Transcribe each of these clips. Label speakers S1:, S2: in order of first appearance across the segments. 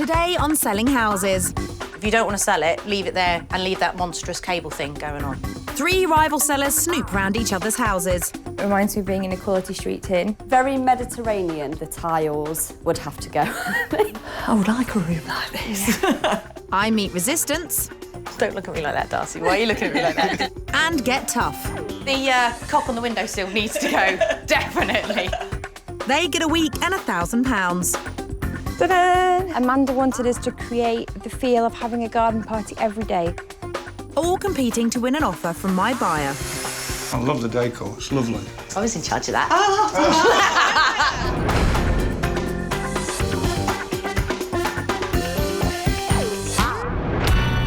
S1: Today on Selling Houses.
S2: If you don't want to sell it, leave it there and leave that monstrous cable thing going on.
S1: 3 rival sellers snoop round each other's houses.
S3: It reminds me of being in a Quality Street tin.
S4: Very Mediterranean. The tiles would have to go.
S5: I would like a room like this.
S1: Yeah. I meet resistance.
S2: Don't look at me like that, Darcy. Why are you looking at me like that?
S1: And get tough.
S2: The cock on the windowsill needs to go, definitely.
S1: They get a week and £1,000.
S3: Ta-da! Amanda wanted us to create the feel of having a garden party every day.
S1: All competing to win an offer from my buyer.
S6: I love the decor, it's lovely.
S2: I was in charge of that.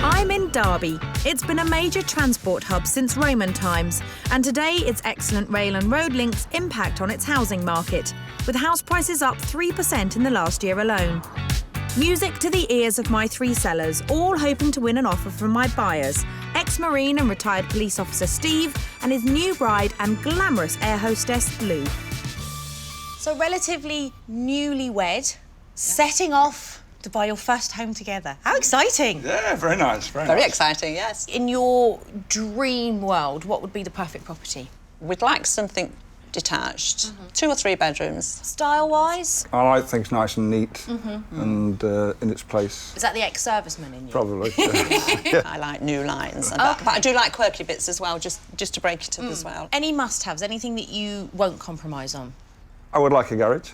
S1: I'm in Derby. It's been a major transport hub since Roman times, and today its excellent rail and road links impact on its housing market, with house prices up 3% in the last year alone. Music to the ears of my 3 sellers, all hoping to win an offer from my buyers, ex-Marine and retired police officer Steve and his new bride and glamorous air hostess Lou.
S2: So relatively newlywed, setting off to buy your first home together. How exciting!
S6: Yeah, very nice, very
S7: Very
S6: nice.
S7: exciting, yes.
S2: In your dream world, what would be the perfect property?
S7: We'd like something detached, 2 or 3 bedrooms.
S2: Style-wise?
S6: I like things nice and neat and in its place.
S2: Is that the ex-serviceman in you?
S6: Probably.
S7: I like new lines, and that, but I do like quirky bits as well, just to break it up as well.
S2: Any must-haves, anything that you won't compromise on?
S6: I would like a garage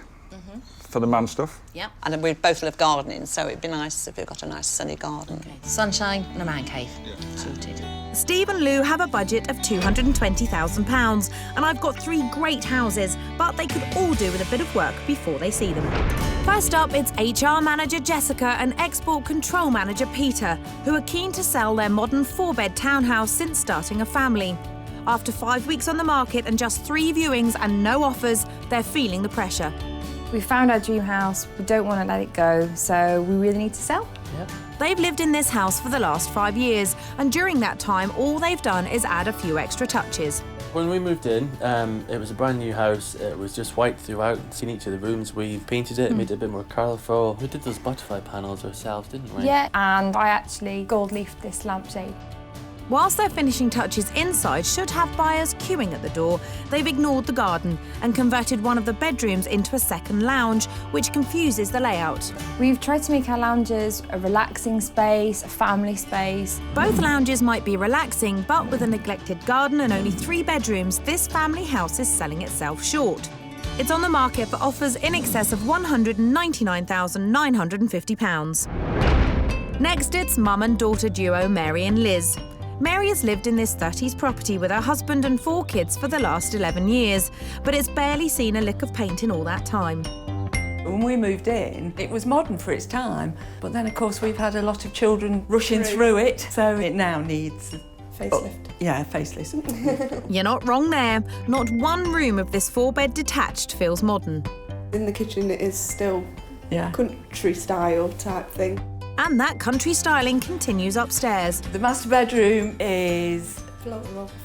S6: for the man stuff.
S2: Yeah.
S7: And we both love gardening, so it'd be nice if we've got a nice sunny garden.
S2: Okay. Sunshine and a man cave. Sorted.
S1: Steve and Lou have a budget of £220,000, and I've got 3 great houses, but they could all do with a bit of work before they see them. First up, it's HR manager Jessica and export control manager Peter, who are keen to sell their modern 4-bed townhouse since starting a family. After 5 weeks on the market and just 3 viewings and no offers, they're feeling the pressure.
S3: We found our dream house, we don't want to let it go, so we really need to sell.
S5: Yep.
S1: They've lived in this house for the last 5 years, and during that time, all they've done is add a few extra touches.
S8: When we moved in, it was a brand new house. It was just white throughout. In each of the rooms, we painted it, made it a bit more colourful. We did those butterfly panels ourselves, didn't we?
S3: Yeah, and I actually gold-leafed this lampshade.
S1: Whilst their finishing touches inside should have buyers queuing at the door, they've ignored the garden and converted one of the bedrooms into a second lounge, which confuses the layout.
S3: We've tried to make our lounges a relaxing space, a family space.
S1: Both lounges might be relaxing, but with a neglected garden and only 3 bedrooms, this family house is selling itself short. It's on the market for offers in excess of £199,950. Next, it's mum and daughter duo Mary and Liz. Mary has lived in this 30s property with her husband and 4 kids for the last 11 years, but it's barely seen a lick of paint in all that time.
S5: When we moved in, it was modern for its time, but then, of course, we've had a lot of children rushing through it, so it now needs...
S4: Facelift.
S5: Yeah, facelift.
S1: You're not wrong there. Not one room of this 4-bed detached feels modern.
S9: In the kitchen it is still
S5: Yeah.
S9: country style type thing.
S1: And that country styling continues upstairs.
S5: The master bedroom is...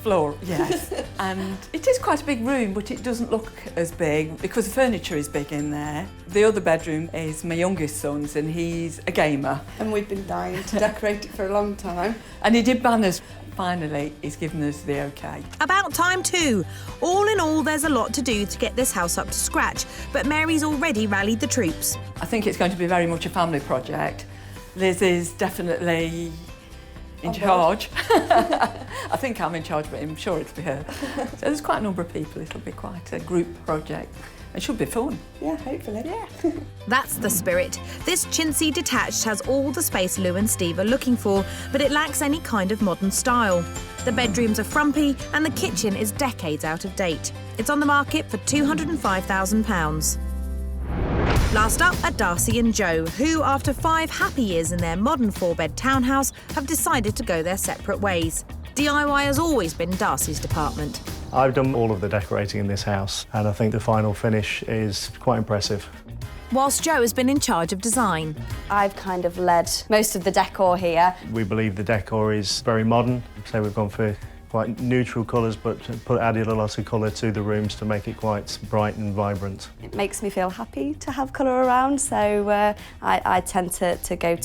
S5: Floor, yes. And it is quite a big room, but it doesn't look as big because the furniture is big in there. The other bedroom is my youngest son's, and he's a gamer.
S9: And we've been dying to decorate it for a long time.
S5: And he did banners. Finally, he's given us the OK.
S1: About time too. All in all, there's a lot to do to get this house up to scratch, but Mary's already rallied the troops.
S5: I think it's going to be very much a family project. Liz is definitely in charge. I think I'm in charge, but I'm sure it'll be her. So there's quite a number of people. It'll be quite a group project. It should be fun.
S9: Yeah, hopefully.
S5: Yeah.
S1: That's the spirit. This chintzy detached has all the space Lou and Steve are looking for, but it lacks any kind of modern style. The bedrooms are frumpy and the kitchen is decades out of date. It's on the market for £205,000. Last up are Darcy and Joe, who, after 5 happy years in their modern 4-bed townhouse, have decided to go their separate ways. DIY has always been Darcy's department.
S10: I've done all of the decorating in this house, and I think the final finish is quite impressive.
S1: Whilst Joe has been in charge of design.
S4: I've kind of led most of the decor here.
S10: We believe the decor is very modern, so we've gone for quite neutral colours, but added a lot of colour to the rooms to make it quite bright and vibrant.
S4: It makes me feel happy to have colour around, so I tend to go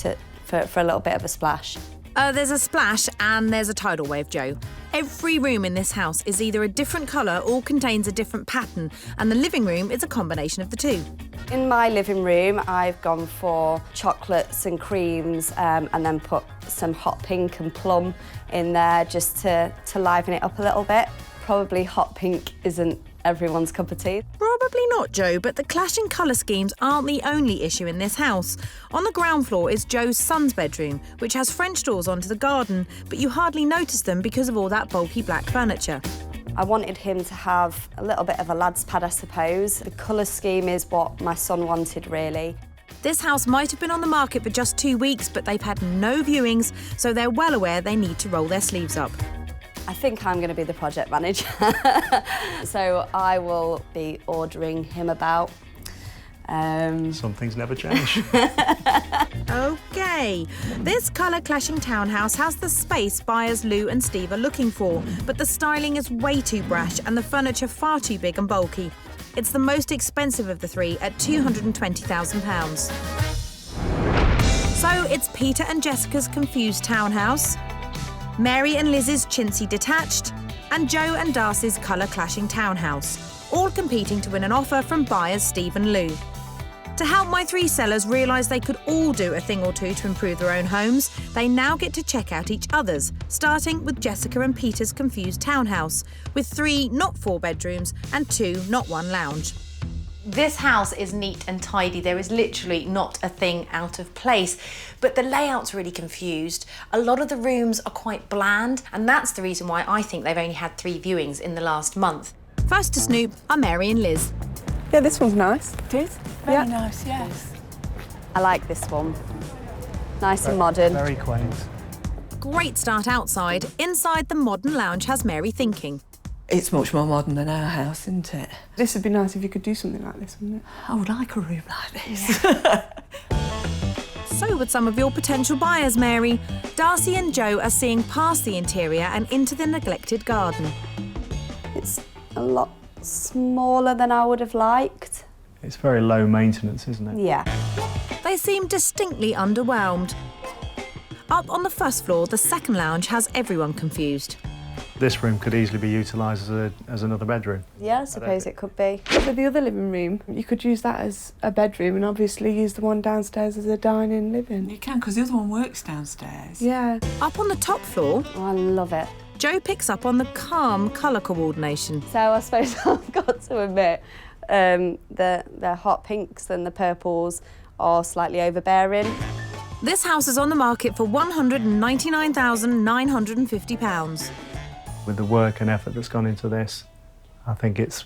S4: for a little bit of a splash.
S1: There's a splash and there's a tidal wave, Joe. Every room in this house is either a different colour or contains a different pattern, and the living room is a combination of the two.
S4: In my living room, I've gone for chocolates and creams and then put some hot pink and plum in there just to liven it up a little bit. Probably hot pink isn't everyone's cup of tea.
S1: Probably not, Joe, but the clashing colour schemes aren't the only issue in this house. On the ground floor is Joe's son's bedroom, which has French doors onto the garden, but you hardly notice them because of all that bulky black furniture.
S4: I wanted him to have a little bit of a lad's pad, I suppose. The colour scheme is what my son wanted, really.
S1: This house might have been on the market for just 2 weeks, but they've had no viewings, so they're well aware they need to roll their sleeves up.
S4: I think I'm going to be the project manager, so I will be ordering him about.
S10: Some things never change.
S1: OK, this colour-clashing townhouse has the space buyers Lou and Steve are looking for, but the styling is way too brash and the furniture far too big and bulky. It's the most expensive of the three at £220,000. So it's Peter and Jessica's confused townhouse, Mary and Liz's chintzy detached, and Joe and Darcy's colour-clashing townhouse, all competing to win an offer from buyers Steve and Lou. To help my three sellers realise they could all do a thing or two to improve their own homes, they now get to check out each other's, starting with Jessica and Peter's confused townhouse, with 3 not 4 bedrooms and 2 not 1 lounge. This house is neat and tidy. There is literally not a thing out of place, but the layout's really confused. A lot of the rooms are quite bland, and that's the reason why I think they've only had 3 viewings in the last month. First to snoop are Mary and Liz.
S9: Yeah, this one's nice.
S5: It is? Very nice, yes.
S4: I like this one. Nice and modern.
S10: Very quaint.
S1: Great start outside. Inside, the modern lounge has Mary thinking.
S5: It's much more modern than our house, isn't it?
S9: This would be nice if you could do something like this, wouldn't it?
S5: I would like a room like this.
S1: So would some of your potential buyers, Mary. Darcy and Joe are seeing past the interior and into the neglected garden.
S4: It's a lot smaller than I would have liked.
S10: It's very low maintenance, isn't it?
S4: Yeah.
S1: They seem distinctly underwhelmed. Up on the first floor, the second lounge has everyone confused.
S10: This room could easily be utilised as another bedroom.
S4: Yeah, I suppose it could be.
S9: For the other living room, you could use that as a bedroom and obviously use the one downstairs as a dining living.
S5: You can, because the other one works downstairs.
S9: Yeah.
S1: Up on the top floor,
S4: Oh, I love it.
S1: Joe picks up on the calm colour coordination.
S4: So I suppose I've got to admit, the hot pinks and the purples are slightly overbearing.
S1: This house is on the market for £199,950.
S10: With the work and effort that's gone into this, I think it's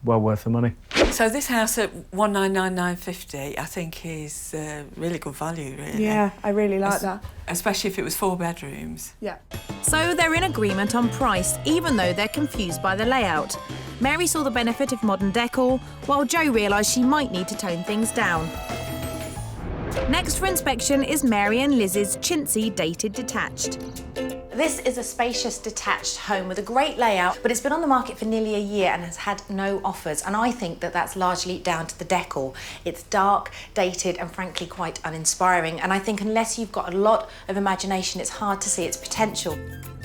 S10: well worth the money.
S5: So this house at £199,950, I think is really good value, really.
S9: Yeah, I really like that.
S5: Especially if it was 4 bedrooms.
S9: Yeah.
S1: So they're in agreement on price, even though they're confused by the layout. Mary saw the benefit of modern decor, while Jo realised she might need to tone things down. Next for inspection is Mary and Liz's chintzy dated detached. This is a spacious detached home with a great layout, but it's been on the market for nearly a year and has had no offers, and I think that that's largely down to the decor. It's dark, dated and frankly quite uninspiring, and I think unless you've got a lot of imagination, it's hard to see its potential.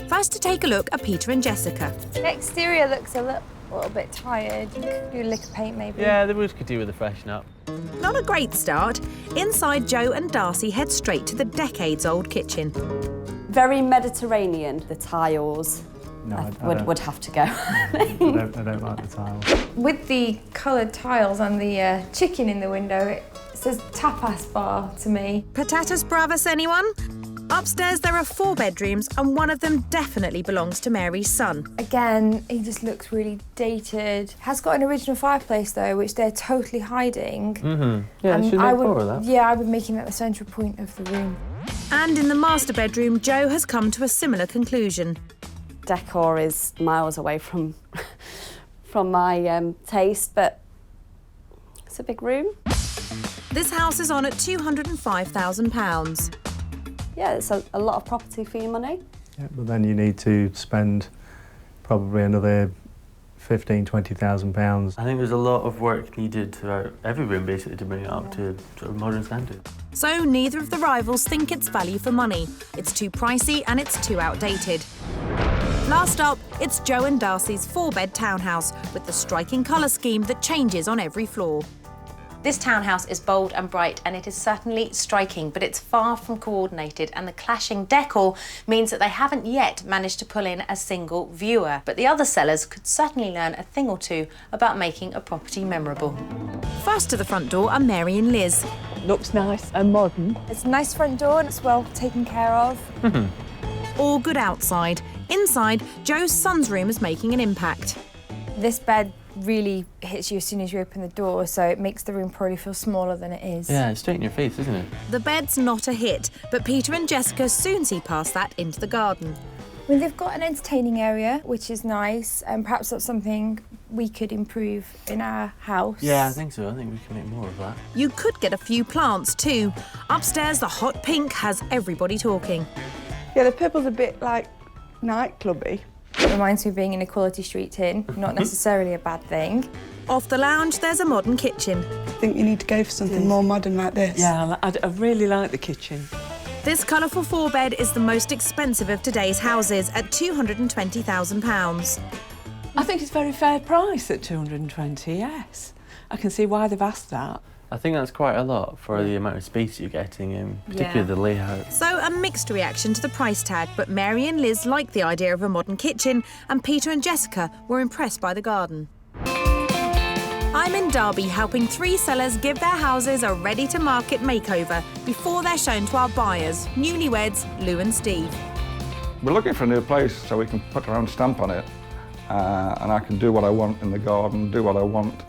S1: First to take a look are Peter and Jessica.
S3: The exterior looks a little bit tired. You could do a lick of paint maybe.
S8: Yeah, the roof could do with a freshen up.
S1: Not a great start. Inside, Joe and Darcy head straight to the decades-old kitchen.
S4: Very Mediterranean, the tiles.
S10: No, I
S4: would have to go.
S10: I don't like the tiles.
S3: With the coloured tiles and the chicken in the window, it says tapas bar to me.
S1: Patatas bravas, anyone? Upstairs there are 4 bedrooms and one of them definitely belongs to Mary's son.
S3: Again, he just looks really dated. Has got an original fireplace though, which they're totally hiding.
S8: Yeah,
S3: And
S8: should make more of that.
S3: Yeah, I would make him at the central point of the room.
S1: And in the master bedroom, Joe has come to a similar conclusion.
S4: Decor is miles away from my taste, but it's a big room.
S1: This house is on at £205,000.
S4: Yeah, it's a lot of property for your money.
S10: Yeah, but then you need to spend probably another £15,000-20,000.
S8: I think there's a lot of work needed throughout every room basically to bring it up to sort of modern standards.
S1: So neither of the rivals think it's value for money. It's too pricey and it's too outdated. Last up, it's Joe and Darcy's 4-bed townhouse with the striking colour scheme that changes on every floor.
S2: This townhouse is bold and bright, and it is certainly striking, but it's far from coordinated, and the clashing decor means that they haven't yet managed to pull in a single viewer. But the other sellers could certainly learn a thing or two about making a property memorable.
S1: First to the front door are Mary and Liz.
S11: Looks nice and modern.
S3: It's a nice front door and it's well taken care of.
S1: All good outside. Inside, Joe's son's room is making an impact.
S3: This bed really hits you as soon as you open the door, so it makes the room probably feel smaller than it is.
S8: Yeah, it's straight in your face, isn't it?
S1: The bed's not a hit, but Peter and Jessica soon see past that into the garden.
S3: I mean, they've got an entertaining area, which is nice, and perhaps that's something we could improve in our house.
S8: Yeah, I think so. I think we can make more of that.
S1: You could get a few plants too. Upstairs, the hot pink has everybody talking.
S9: Yeah, the purple's a bit like nightclubby.
S3: It reminds me of being in a quality street inn, not necessarily a bad thing.
S1: Off the lounge, there's a modern kitchen.
S9: I think you need to go for something more modern like this.
S11: Yeah, I really like the kitchen.
S1: This colourful 4-bed is the most expensive of today's houses at £220,000.
S11: I think it's a very fair price at 220, yes. I can see why they've asked that.
S8: I think that's quite a lot for the amount of space you're getting, particularly the layout.
S1: So a mixed reaction to the price tag, but Mary and Liz liked the idea of a modern kitchen, and Peter and Jessica were impressed by the garden. I'm in Derby helping 3 sellers give their houses a ready-to-market makeover before they're shown to our buyers, newlyweds Lou and Steve.
S6: We're looking for a new place so we can put our own stamp on it, and I can do what I want in the garden, do what I want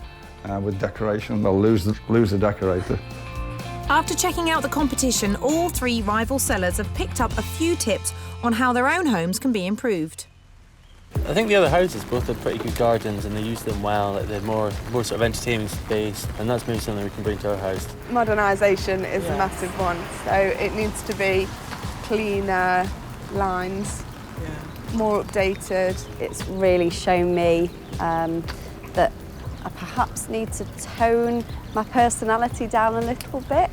S6: with decoration. They'll lose the decorator.
S1: After checking out the competition, all 3 rival sellers have picked up a few tips on how their own homes can be improved.
S8: I think the other houses both have pretty good gardens and they use them well. Like they're more sort of entertaining space, and that's maybe something we can bring to our house.
S9: Modernisation is a massive one, so it needs to be cleaner lines, more updated.
S4: It's really shown me that I perhaps need to tone my personality down a little bit.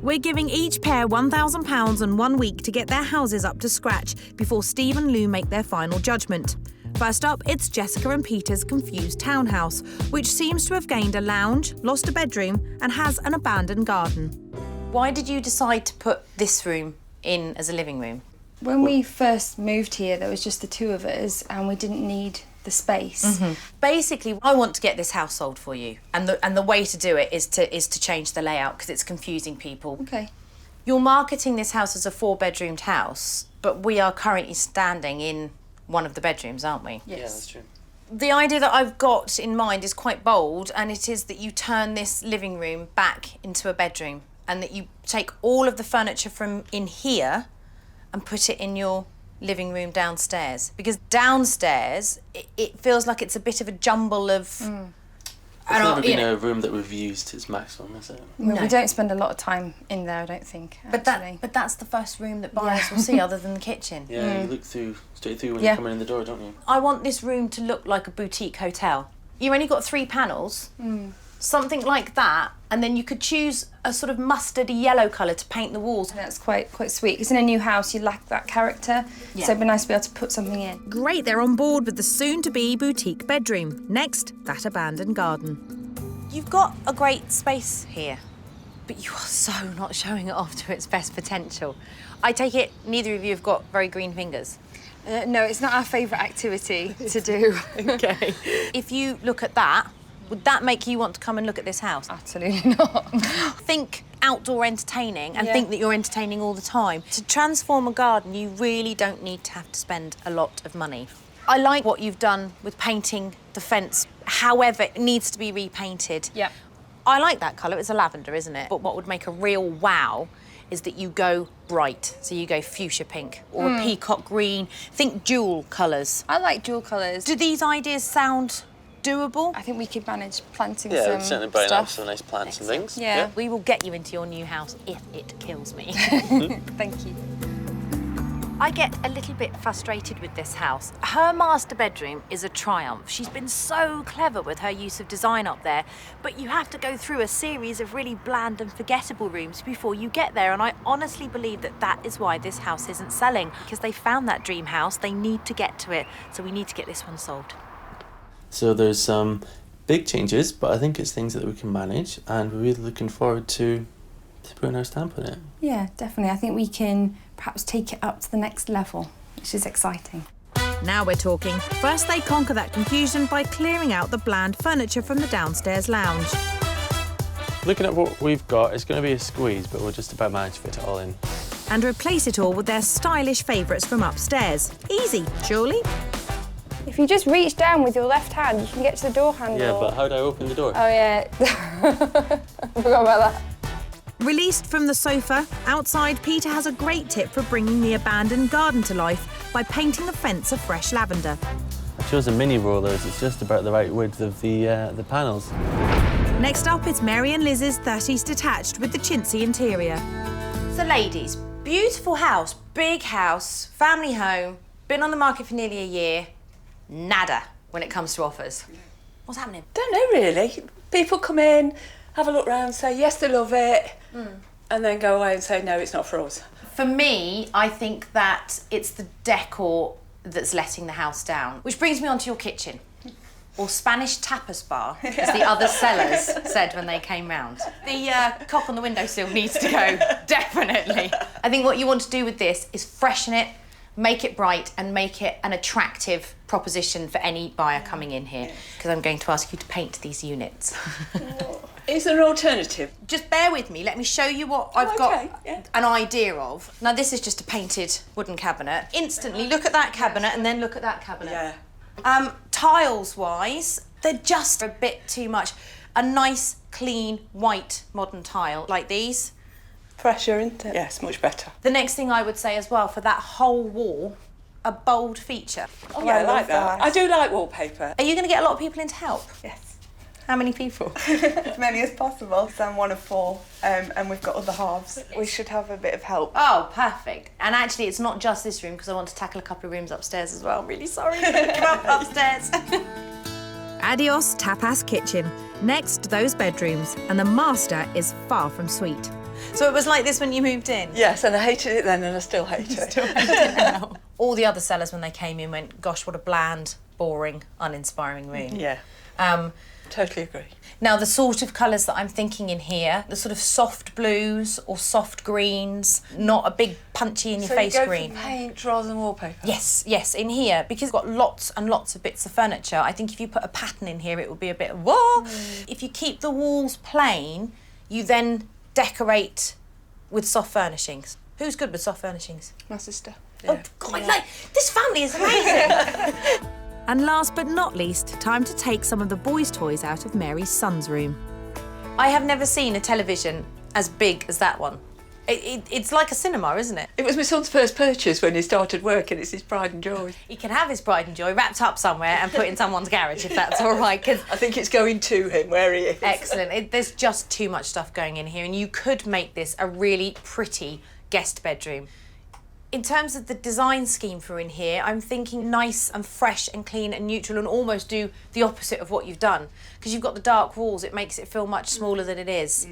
S1: We're giving each pair £1,000 and 1 week to get their houses up to scratch before Steve and Lou make their final judgment. First up, it's Jessica and Peter's confused townhouse, which seems to have gained a lounge, lost a bedroom, and has an abandoned garden.
S2: Why did you decide to put this room in as a living room?
S3: When we first moved here, there was just the 2 of us, and we didn't need the space.
S2: Basically, I want to get this house sold for you, and the way to do it is to change the layout because it's confusing people.
S3: Okay.
S2: You're marketing this house as a 4-bedroomed house, but we are currently standing in one of the bedrooms, aren't we?
S3: Yes.
S8: Yeah, that's true.
S2: The idea that I've got in mind is quite bold, and it is that you turn this living room back into a bedroom, and that you take all of the furniture from in here and put it in your living room downstairs, because downstairs it feels like it's a bit of a jumble of
S8: It's never been a room that we've used to its maximum, is it?
S3: No. We don't spend a lot of time in there, I don't think, actually.
S2: But that's the first room that buyers will see other than the kitchen.
S8: Yeah, you look straight through when you're coming in the door, don't you?
S2: I want this room to look like a boutique hotel. You've only got 3 panels, something like that, and then you could choose a sort of mustardy yellow colour to paint the walls.
S3: That's quite sweet, because in a new house you lack that character, so it'd be nice to be able to put something in.
S1: Great, they're on board with the soon-to-be boutique bedroom. Next, that abandoned garden.
S2: You've got a great space here, but you are so not showing it off to its best potential. I take it neither of you have got very green fingers.
S3: No, it's not our favourite activity to do.
S2: Okay. If you look at that, would that make you want to come and look at this house?
S3: Absolutely not.
S2: Think outdoor entertaining and think that you're entertaining all the time. To transform a garden, you really don't need to have to spend a lot of money. I like what you've done with painting the fence. However, it needs to be repainted.
S3: Yeah.
S2: I like that colour. It's a lavender, isn't it? But what would make a real wow is that you go bright. So you go fuchsia pink or a peacock green. Think jewel colours.
S3: I like jewel colours.
S2: Do these ideas sound doable?
S3: I think we could manage planting
S8: Yeah,
S3: some
S8: certainly buying
S3: stuff.
S8: up some nice plants and things.
S3: Yeah.
S2: We will get you into your new house if it kills me.
S3: Thank you.
S1: I get a little bit frustrated with this house. Her master bedroom is a triumph. She's been so clever with her use of design up there, but you have to go through a series of really bland and forgettable rooms before you get there, and I honestly believe that that is why this house isn't selling, because they found that dream house, they need to get to it, so we need to get this one sold.
S8: So there's some big changes, but I think it's things that we can manage, and we're really looking forward to putting our stamp on it.
S3: Yeah, definitely. I think we can perhaps take it up to the next level, which is exciting.
S1: Now we're talking. First, they conquer that confusion by clearing out the bland furniture from the downstairs lounge.
S8: Looking at what we've got, it's going to be a squeeze, but we'll just about manage to fit it all in.
S1: And replace it all with their stylish favourites from upstairs. Easy, surely?
S3: If you just reach down with your left hand, you can get to the door handle.
S8: Yeah, but how do I open the door?
S3: Oh, yeah. I forgot about that.
S1: Released from the sofa, outside Peter has a great tip for bringing the abandoned garden to life by painting the fence a fresh lavender.
S8: I chose a mini rollers, it's just about the right width of the panels.
S1: Next up, it's Mary and Liz's 30s detached with the chintzy interior.
S2: So ladies, beautiful house, big house, family home, been on the market for nearly a year, nada when it comes to offers. What's happening?
S11: Don't know really. People come in, have a look round, say yes, they love it, and then go away and say no, it's not for us.
S2: For me, I think that it's the decor that's letting the house down. Which brings me on to your kitchen. Or Spanish tapas bar, as the other sellers said when they came round. The cock on the windowsill needs to go, definitely. I think what you want to do with this is freshen it, make it bright, and make it an attractive proposition for any buyer coming in here. Because I'm going to ask you to paint these units.
S11: Is there an alternative?
S2: Just bear with me, let me show you what I've got an idea of. Now this is just a painted wooden cabinet. Instantly look at that cabinet and then look at that cabinet.
S11: Yeah.
S2: Tiles-wise, they're just a bit too much. A nice, clean, white, modern tile like these.
S11: Fresher, isn't it? Yes, much better.
S2: The next thing I would say as well, for that whole wall, a bold feature.
S11: Oh, yeah, I like that. I do like wallpaper.
S2: Are you going to get a lot of people in to help?
S9: Yes.
S2: How many people?
S9: As many as possible. So I'm one of 4, and we've got other halves. We should have a bit of help.
S2: Oh, perfect. And actually, it's not just this room, because I want to tackle a couple of rooms upstairs as well. I'm really sorry. Come up upstairs.
S1: Adios tapas kitchen. Next, those bedrooms, and the master is far from sweet.
S2: So it was like this when you moved in?
S11: Yes, and I hated it then, and I still hate it.
S2: All the other sellers, when they came in, went, gosh, what a bland, boring, uninspiring room.
S11: Yeah. Totally agree.
S2: Now, the sort of colours that I'm thinking in here, the sort of soft blues or soft greens, not a big punchy-in-your-face green.
S11: So you go for paint rather than wallpaper?
S2: Yes, yes, in here, because it's got lots and lots of bits of furniture, I think if you put a pattern in here, it would be a bit, whoa! If you keep the walls plain, you then decorate with soft furnishings. Who's good with soft furnishings?
S9: My sister.
S2: Oh, God, like, this family is amazing!
S1: And last but not least, time to take some of the boys' toys out of Mary's son's room.
S2: I have never seen a television as big as that one. It's like a cinema, isn't it?
S11: It was my son's first purchase when he started working. It's his pride and joy.
S2: He can have his pride and joy wrapped up somewhere and put in someone's garage, if that's all right. 'Cause
S11: I think it's going to him where he is.
S2: Excellent. There's just too much stuff going in here, and you could make this a really pretty guest bedroom. In terms of the design scheme for in here, I'm thinking nice and fresh and clean and neutral, and almost do the opposite of what you've done. Because you've got the dark walls, it makes it feel much smaller than it is.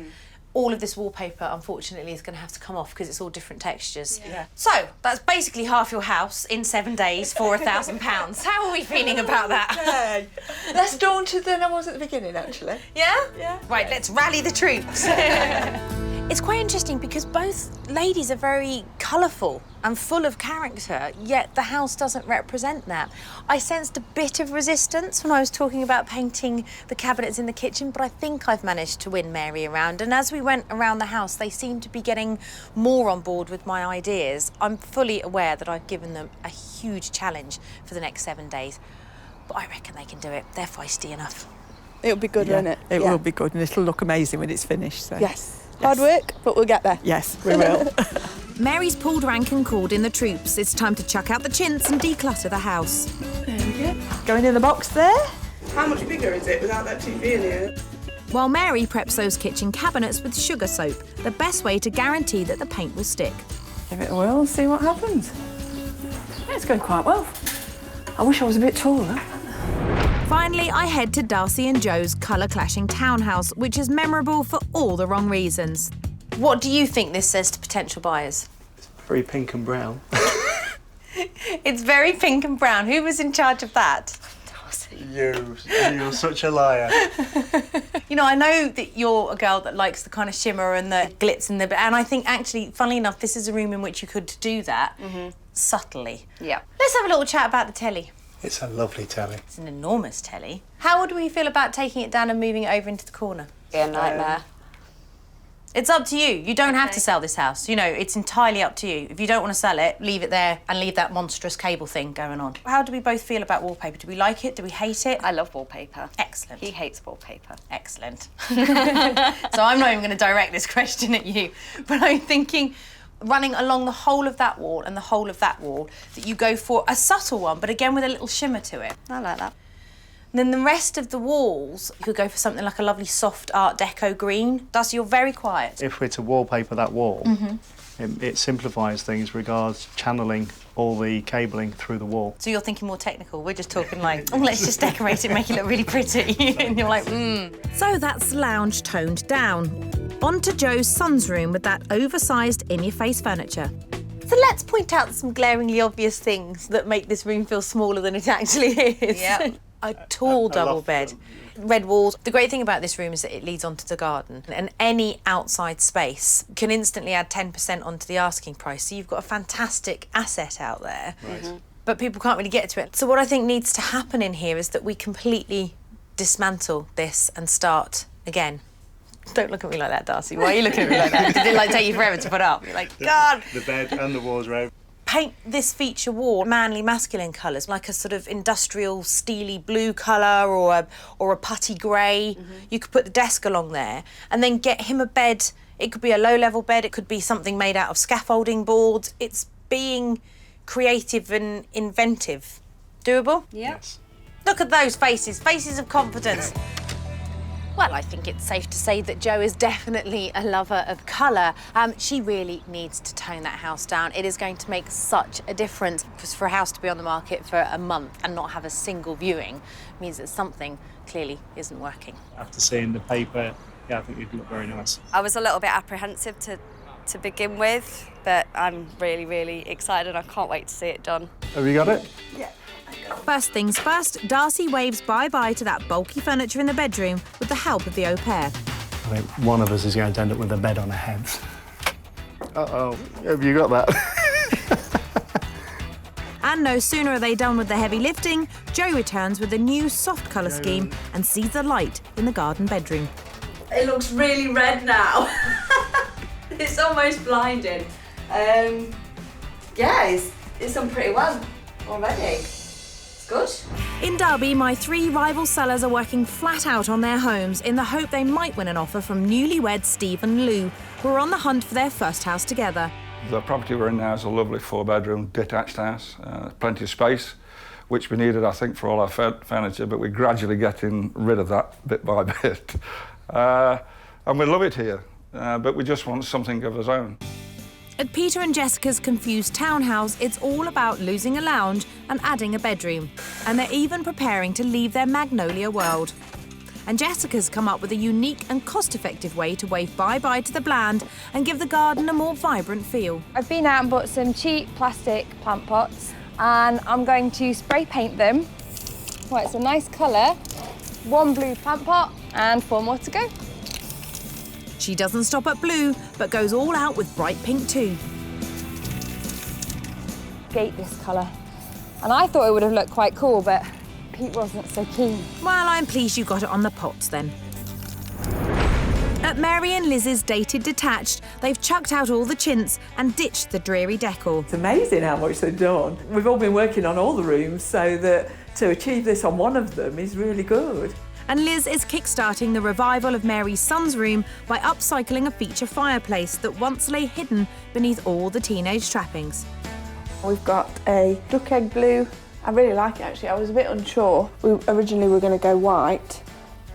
S2: All of this wallpaper, unfortunately, is going to have to come off because it's all different textures.
S11: Yeah.
S2: So, that's basically half your house in 7 days for £1,000. How are we feeling about that?
S11: Okay. Less daunted than I was at the beginning, actually.
S2: Yeah?
S11: Yeah.
S2: Right, let's rally the troops. It's quite interesting because both ladies are very colourful and full of character, yet the house doesn't represent that. I sensed a bit of resistance when I was talking about painting the cabinets in the kitchen, but I think I've managed to win Mary around. And as we went around the house, they seemed to be getting more on board with my ideas. I'm fully aware that I've given them a huge challenge for the next 7 days, but I reckon they can do it. They're feisty enough.
S9: It'll be good, won't it?
S11: It will be good, and it'll look amazing when it's finished. So.
S9: Yes. Hard work, but we'll get there.
S11: Yes, we will.
S1: Mary's pulled rank and called in the troops. It's time to chuck out the chintz and declutter the house.
S11: There we go. Going in the box there.
S9: How much bigger is it without that TV in here?
S1: While Mary preps those kitchen cabinets with sugar soap, the best way to guarantee that the paint will stick.
S11: Give it a whirl and see what happens. Yeah, it's going quite well. I wish I was a bit taller.
S1: Finally, I head to Darcy and Joe's colour-clashing townhouse, which is memorable for all the wrong reasons.
S2: What do you think this says to potential buyers?
S10: Very pink and brown.
S2: It's very pink and brown. Who was in charge of that?
S10: You're such a liar.
S2: You know, I know that you're a girl that likes the kind of shimmer and the glitz and and I think actually, funnily enough, this is a room in which you could do that subtly.
S4: Yeah.
S2: Let's have a little chat about the telly.
S10: It's a lovely telly.
S2: It's an enormous telly. How would we feel about taking it down and moving it over into the corner?
S4: Be a nightmare.
S2: It's up to you. You don't have to sell this house. You know, it's entirely up to you. If you don't want to sell it, leave it there and leave that monstrous cable thing going on. How do we both feel about wallpaper? Do we like it? Do we hate it?
S4: I love wallpaper.
S2: Excellent.
S4: He hates wallpaper.
S2: Excellent. So I'm not even going to direct this question at you, but I'm thinking running along the whole of that wall and the whole of that wall, that you go for a subtle one, but again with a little shimmer to it.
S4: I like that.
S2: And then the rest of the walls, you could go for something like a lovely soft Art Deco green. Darcy, you're very quiet.
S10: If we're to wallpaper that wall, it simplifies things regards channeling all the cabling through the wall.
S2: So you're thinking more technical. We're just talking like, oh, let's just decorate it, make it look really pretty. And you're like,
S1: So that's lounge toned down. On to Joe's son's room with that oversized in-your-face furniture.
S2: So let's point out some glaringly obvious things that make this room feel smaller than it actually is.
S4: Yep.
S2: A tall double bed. Red walls. The great thing about this room is that it leads onto the garden, and any outside space can instantly add 10% onto the asking price. So you've got a fantastic asset out there, but people can't really get to it. So what I think needs to happen in here is that we completely dismantle this and start again. Don't look at me like that, Darcy. Why are you looking at me like that? Did it take you forever to put up? You're like, God!
S10: The bed and the wardrobe.
S2: Paint this feature wall manly, masculine colours, like a sort of industrial, steely blue colour or a putty grey. You could put the desk along there and then get him a bed. It could be a low-level bed. It could be something made out of scaffolding boards. It's being creative and inventive. Doable?
S4: Yeah.
S10: Yes.
S2: Look at those faces, faces of confidence. Well, I think it's safe to say that Jo is definitely a lover of colour. She really needs to tone that house down. It is going to make such a difference, because for a house to be on the market for a month and not have a single viewing means that something clearly isn't working.
S10: After seeing the paper, yeah, I think it'd look very nice.
S4: I was a little bit apprehensive to begin with, but I'm really, really excited. I can't wait to see it done.
S10: Have you got it?
S4: Yeah.
S1: First things first, Darcy waves bye-bye to that bulky furniture in the bedroom with the help of the au pair.
S10: I think one of us is going to end up with a bed on our heads. Uh-oh, have you got that?
S1: And no sooner are they done with the heavy lifting, Jo returns with a new soft colour scheme and sees the light in the garden bedroom.
S4: It looks really red now. It's almost blinding. Yeah, it's done pretty well already. Good.
S1: In Derby, my three rival sellers are working flat out on their homes in the hope they might win an offer from newlywed Steve and Lou, who are on the hunt for their first house together.
S6: The property we're in now is a lovely 4-bedroom detached house, plenty of space, which we needed, I think, for all our furniture, but we're gradually getting rid of that bit by bit. And we love it here, but we just want something of our own.
S1: At Peter and Jessica's confused townhouse, it's all about losing a lounge and adding a bedroom. And they're even preparing to leave their Magnolia world. And Jessica's come up with a unique and cost-effective way to wave bye-bye to the bland and give the garden a more vibrant feel.
S3: I've been out and bought some cheap plastic plant pots and I'm going to spray paint them. Well, it's a nice colour. 1 blue plant pot and 4 more to go.
S1: She doesn't stop at blue, but goes all out with bright pink too.
S3: Hate this colour. And I thought it would have looked quite cool, but Pete wasn't so keen.
S1: Well, I'm pleased you got it on the pots then. At Mary and Liz's dated detached, they've chucked out all the chintz and ditched the dreary decor.
S5: It's amazing how much they've done. We've all been working on all the rooms, so that to achieve this on one of them is really good.
S1: And Liz is kickstarting the revival of Mary's son's room by upcycling a feature fireplace that once lay hidden beneath all the teenage trappings.
S9: We've got a duck egg blue. I really like it actually. I was a bit unsure. We originally were going to go white,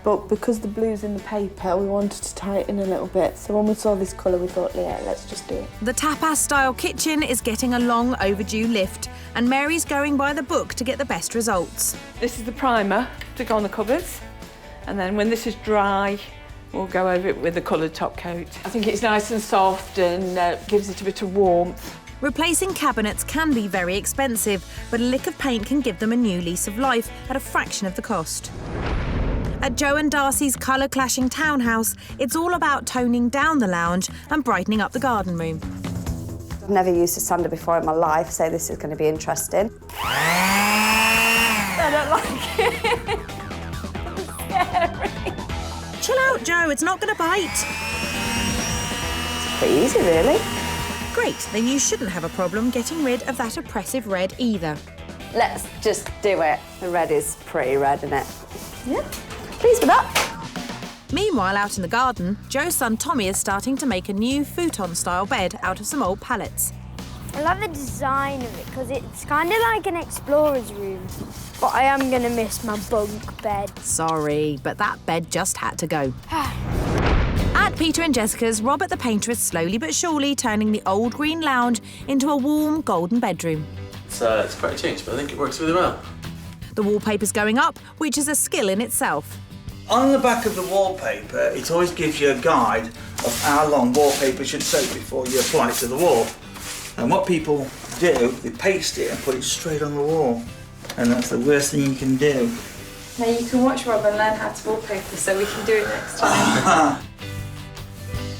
S9: But because the blue's in the paper, we wanted to tighten a little bit. So when we saw this colour, we thought, yeah, let's just do it.
S1: The tapas-style kitchen is getting a long overdue lift, and Mary's going by the book to get the best results.
S5: This is the primer to go on the cupboards, and then when this is dry, we'll go over it with the coloured top coat. I think it's nice and soft and gives it a bit of warmth.
S1: Replacing cabinets can be very expensive, but a lick of paint can give them a new lease of life at a fraction of the cost. At Joe and Darcy's colour-clashing townhouse, it's all about toning down the lounge and brightening up the garden room.
S4: I've never used a sander before in my life, so this is going to be interesting.
S3: I don't like it. It's scary.
S1: Chill out, Joe, it's not going to bite.
S4: It's pretty easy, really.
S1: Great, then you shouldn't have a problem getting rid of that oppressive red either.
S4: Let's just do it. The red is pretty red, isn't it? Yeah. Pleased with that.
S1: Meanwhile, out in the garden, Joe's son Tommy is starting to make a new futon-style bed out of some old pallets.
S12: I love the design of it because it's kind of like an explorer's room. But I am going to miss my bunk bed.
S1: Sorry, but that bed just had to go. At Peter and Jessica's, Robert the painter is slowly but surely turning the old green lounge into a warm golden bedroom.
S8: It's quite a change, but I think it works really well.
S1: The wallpaper's going up, which is a skill in itself.
S13: On the back of the wallpaper, it always gives you a guide of how long wallpaper should soak before you apply it to the wall. And what people do, they paste it and put it straight on the wall. And that's the worst thing you can do.
S3: Now you can watch Rob and learn how to wallpaper so we can do it next time.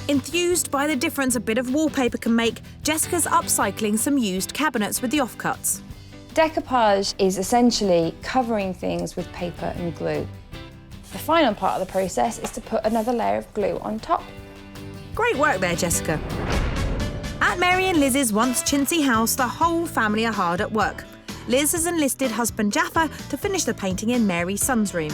S1: Enthused by the difference a bit of wallpaper can make, Jessica's upcycling some used cabinets with the offcuts.
S3: Decoupage is essentially covering things with paper and glue. The final part of the process is to put another layer of glue on top.
S1: Great work there, Jessica. At Mary and Liz's once chintzy house, the whole family are hard at work. Liz has enlisted husband Jaffa to finish the painting in Mary's son's room.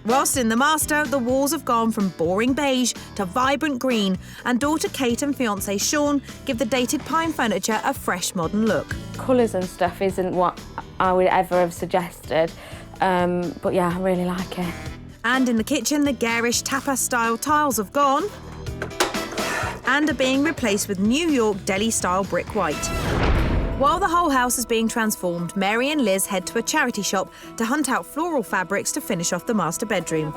S1: Whilst in the master, the walls have gone from boring beige to vibrant green, and daughter Kate and fiancé Sean give the dated pine furniture a fresh modern look.
S14: Colours and stuff isn't what I would ever have suggested, but yeah, I really like it.
S1: And in the kitchen, the garish tapas-style tiles have gone and are being replaced with New York deli-style brick white. While the whole house is being transformed, Mary and Liz head to a charity shop to hunt out floral fabrics to finish off the master bedroom.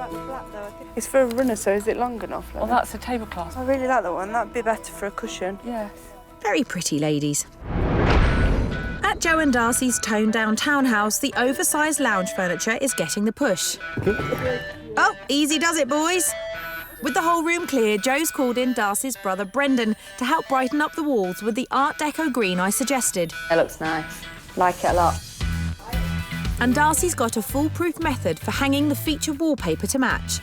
S9: It's for a runner, so is it long enough?
S5: Well, that's a tablecloth.
S9: I really like that one. That'd be better for a cushion.
S5: Yes.
S1: Very pretty, ladies. At Joe and Darcy's toned-down townhouse, the oversized lounge furniture is getting the push. Oh, easy does it, boys. With the whole room cleared, Joe's called in Darcy's brother Brendan to help brighten up the walls with the Art Deco green I suggested.
S4: It looks nice. Like it a lot.
S1: And Darcy's got a foolproof method for hanging the feature wallpaper to match.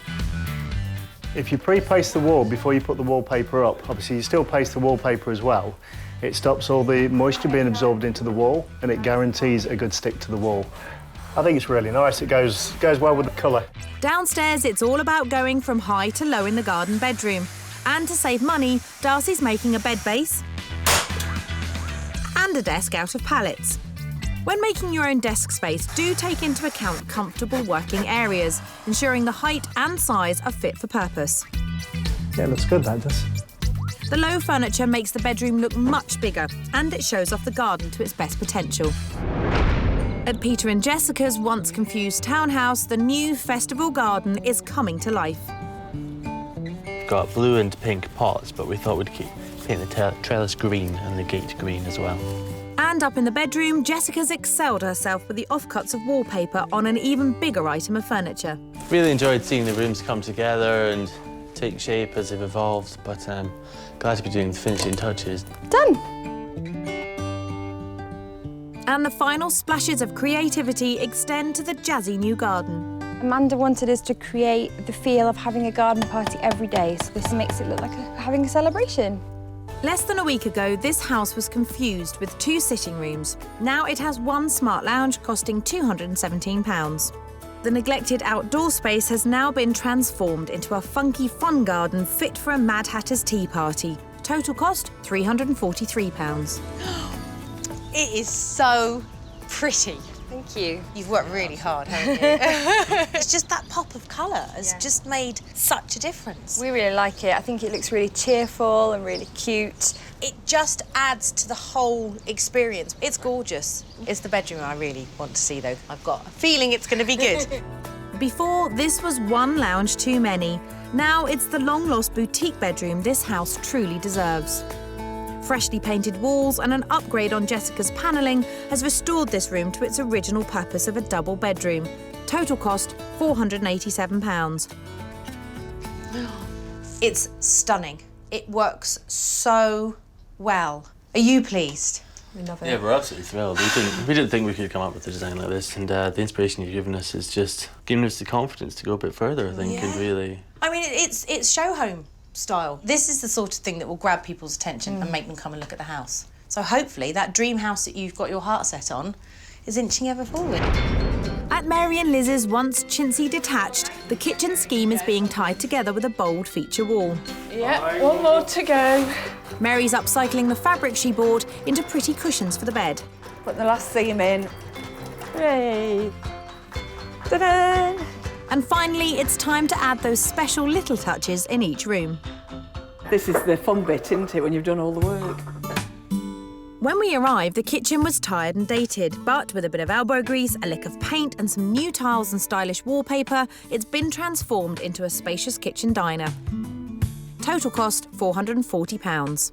S10: If you pre-paste the wall before you put the wallpaper up, obviously you still paste the wallpaper as well. It stops all the moisture being absorbed into the wall, and it guarantees a good stick to the wall. I think it's really nice. It goes well with the colour.
S1: Downstairs, it's all about going from high to low in the garden bedroom. And to save money, Darcy's making a bed base and a desk out of pallets. When making your own desk space, do take into account comfortable working areas, ensuring the height and size are fit for purpose.
S10: Yeah, it looks good, that does.
S1: The low furniture makes the bedroom look much bigger, and it shows off the garden to its best potential. At Peter and Jessica's once confused townhouse, the new festival garden is coming to life.
S8: We've got blue and pink pots, but we thought we'd paint the trellis green and the gate green as well.
S1: And up in the bedroom, Jessica's excelled herself with the offcuts of wallpaper on an even bigger item of furniture.
S8: Really enjoyed seeing the rooms come together and take shape as they've evolved, but glad to be doing the finishing touches.
S3: Done!
S1: And the final splashes of creativity extend to the jazzy new garden.
S3: Amanda wanted us to create the feel of having a garden party every day, so this makes it look like having a celebration.
S1: Less than a week ago, this house was confused with 2 sitting rooms. Now it has 1 smart lounge costing £217. The neglected outdoor space has now been transformed into a funky fun garden fit for a Mad Hatter's tea party. Total cost £343.
S2: It is so pretty.
S3: Thank you.
S2: You've worked really hard, haven't you? It's just that pop of colour has just made such a difference.
S3: We really like it. I think it looks really cheerful and really cute.
S2: It just adds to the whole experience. It's gorgeous. It's the bedroom I really want to see, though. I've got a feeling it's going to be good.
S1: Before, this was one lounge too many. Now it's the long-lost boutique bedroom this house truly deserves. Freshly painted walls and an upgrade on Jessica's panelling has restored this room to its original purpose of a double bedroom. Total cost £487.
S2: It's stunning. It works so well. Are you pleased?
S3: We love it.
S8: Yeah, we're absolutely thrilled. We didn't think we could come up with a design like this, and the inspiration you've given us is just giving us the confidence to go a bit further, I think, and really...
S2: I mean, it's show home style. This is the sort of thing that will grab people's attention and make them come and look at the house. So hopefully that dream house that you've got your heart set on is inching ever forward.
S1: At Mary and Liz's once chintzy detached, the kitchen scheme is being tied together with a bold feature wall.
S11: Yeah, one more to go.
S1: Mary's upcycling the fabric she bought into pretty cushions for the bed.
S11: Put the last seam in. Hooray! Ta-da!
S1: And finally, it's time to add those special little touches in each room.
S11: This is the fun bit, isn't it, when you've done all the work?
S1: When we arrived, the kitchen was tired and dated, but with a bit of elbow grease, a lick of paint and some new tiles and stylish wallpaper, it's been transformed into a spacious kitchen diner. Total cost £440.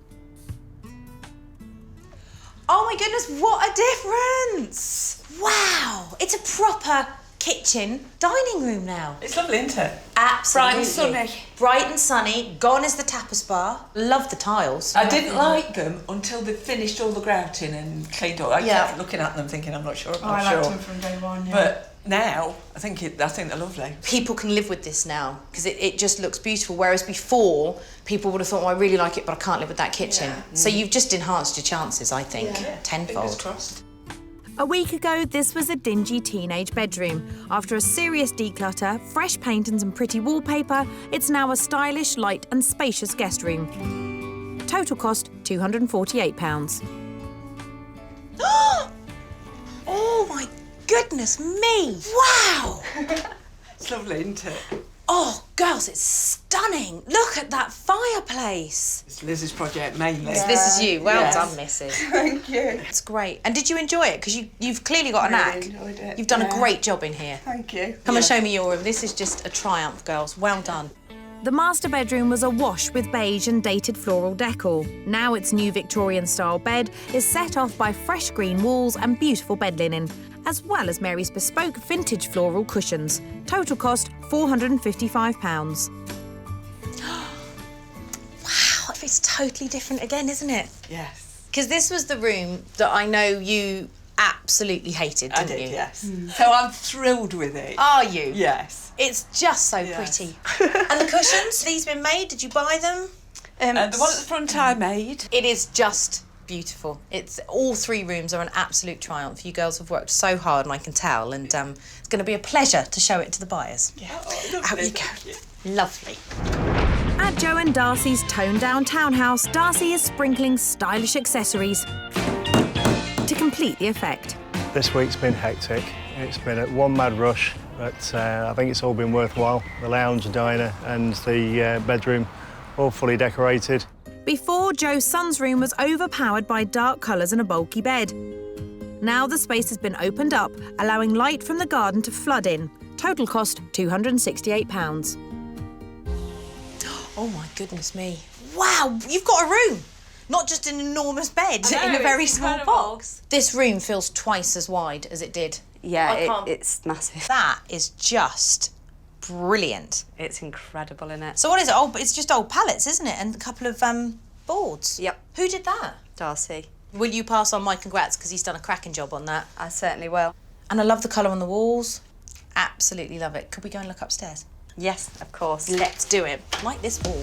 S2: Oh my goodness, what a difference! Wow, it's a proper kitchen dining room now.
S11: It's lovely, isn't it?
S2: Absolutely.
S11: Bright and sunny.
S2: Bright and sunny. Gone is the tapas bar. Love the tiles.
S11: I didn't like them until they finished all the grouting and cleaned up. I kept looking at them thinking, I'm not sure,
S9: I liked them from day one, yeah.
S11: But now, I think they're lovely.
S2: People can live with this now because it just looks beautiful, whereas before, people would have thought, I really like it, but I can't live with that kitchen. Yeah. So you've just enhanced your chances, I think, tenfold.
S11: Fingers crossed.
S1: A week ago, this was a dingy teenage bedroom. After a serious declutter, fresh paint and some pretty wallpaper, it's now a stylish, light and spacious guest room. Total cost £248.
S2: Oh my goodness me! Wow!
S11: It's lovely, isn't it?
S2: Oh, girls, it's stunning. Look at that fireplace.
S11: It's Liz's project mainly.
S2: So this is you. Well done, Mrs.
S9: Thank you.
S2: It's great. And did you enjoy it? Because you've clearly got a knack.
S9: Really enjoyed it.
S2: You've done a great job in here.
S9: Thank you.
S2: Come and show me your room. This is just a triumph, girls. Well done.
S1: The master bedroom was awash with beige and dated floral decor. Now its new Victorian-style bed is set off by fresh green walls and beautiful bed linen, as well as Mary's bespoke vintage floral cushions. Total cost £455.
S2: Wow, it's totally different again, isn't it?
S11: Yes.
S2: Because this was the room that I know you absolutely hated, didn't you?
S11: Yes. So I'm thrilled with it.
S2: Are you?
S11: Yes.
S2: It's just so pretty. And the cushions, these been made? Did you buy them?
S11: The one at the front I made.
S2: It is just beautiful. It's all three rooms are an absolute triumph. You girls have worked so hard, and I can tell. And it's going to be a pleasure to show it to the buyers.
S11: Yeah.
S2: Out you go. Lovely.
S1: At Joe and Darcy's toned-down townhouse, Darcy is sprinkling stylish accessories to complete the effect.
S10: This week's been hectic. It's been at one mad rush, but I think it's all been worthwhile. The lounge, diner and the bedroom all fully decorated.
S1: Before, Joe's son's room was overpowered by dark colours and a bulky bed. Now the space has been opened up, allowing light from the garden to flood in. Total cost £268.
S2: Oh my goodness me. Wow, you've got a room. Not just an enormous bed in a very small box. This room feels twice as wide as it did.
S4: Yeah, it's massive.
S2: That is just brilliant.
S4: It's incredible, isn't it?
S2: So what is it? Oh, it's just old pallets, isn't it? And a couple of boards.
S4: Yep.
S2: Who did that?
S4: Darcy.
S2: Will you pass on my congrats because he's done a cracking job on that?
S4: I certainly will.
S2: And I love the colour on the walls. Absolutely love it. Could we go and look upstairs?
S4: Yes, of course.
S2: Let's do it. Like this wall.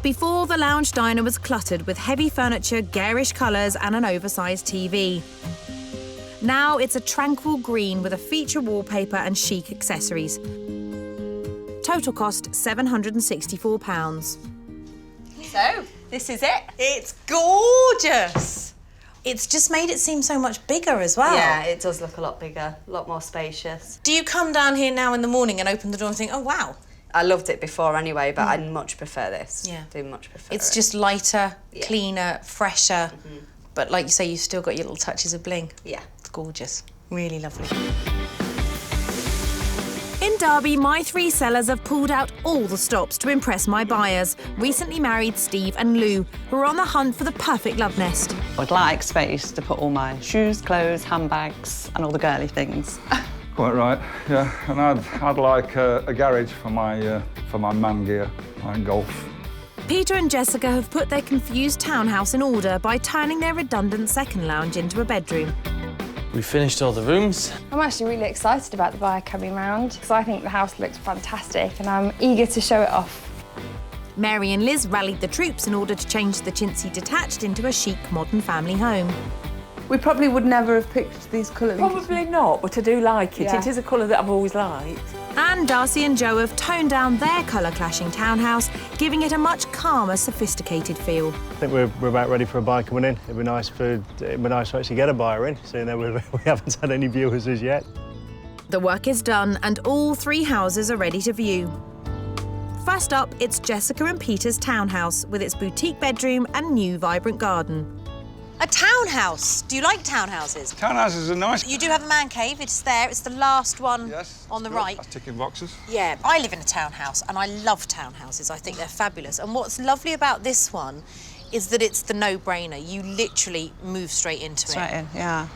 S1: Before, the lounge diner was cluttered with heavy furniture, garish colours and an oversized TV. Now it's a tranquil green with a feature wallpaper and chic accessories. Total cost £764.
S2: So,
S4: this is it.
S2: It's gorgeous. It's just made it seem so much bigger as well.
S4: Yeah, it does look a lot bigger, a lot more spacious.
S2: Do you come down here now in the morning and open the door and think, oh, wow?
S4: I loved it before anyway, but I much prefer this.
S2: Yeah.
S4: Do much prefer
S2: It's
S4: it.
S2: just lighter, cleaner, fresher. But like you say, you've still got your little touches of bling.
S4: Yeah.
S2: It's gorgeous. Really lovely.
S1: In Derby, my 3 sellers have pulled out all the stops to impress my buyers. Recently married Steve and Lou, who are on the hunt for the perfect love nest.
S7: I'd like space to put all my shoes, clothes, handbags and all the girly things.
S6: Quite right, yeah. And I'd like a garage for my man gear, like golf.
S1: Peter and Jessica have put their confused townhouse in order by turning their redundant second lounge into a bedroom.
S8: We finished all the rooms.
S3: I'm actually really excited about the buyer coming round because I think the house looks fantastic and I'm eager to show it off.
S1: Mary and Liz rallied the troops in order to change the chintzy detached into a chic modern family home.
S9: We probably would never have picked these colours.
S5: Probably not, but I do like it.
S9: Yeah.
S5: It is a colour that I've always liked.
S1: And Darcy and Joe have toned down their colour-clashing townhouse, giving it a much calmer, sophisticated feel.
S10: I think we're about ready for a buyer coming in. It'd be nice to actually get a buyer in, seeing that we haven't had any viewers as yet.
S1: The work is done and all 3 houses are ready to view. First up, it's Jessica and Peter's townhouse with its boutique bedroom and new vibrant garden.
S2: A townhouse. Do you like townhouses?
S6: Townhouses are nice.
S2: You do have a man cave. It's there. It's the last one on the right.
S6: That's ticking boxes.
S2: Yeah, I live in a townhouse and I love townhouses. I think they're fabulous. And what's lovely about this one is that it's the no-brainer. You literally move straight into it.
S7: Straight in, yeah.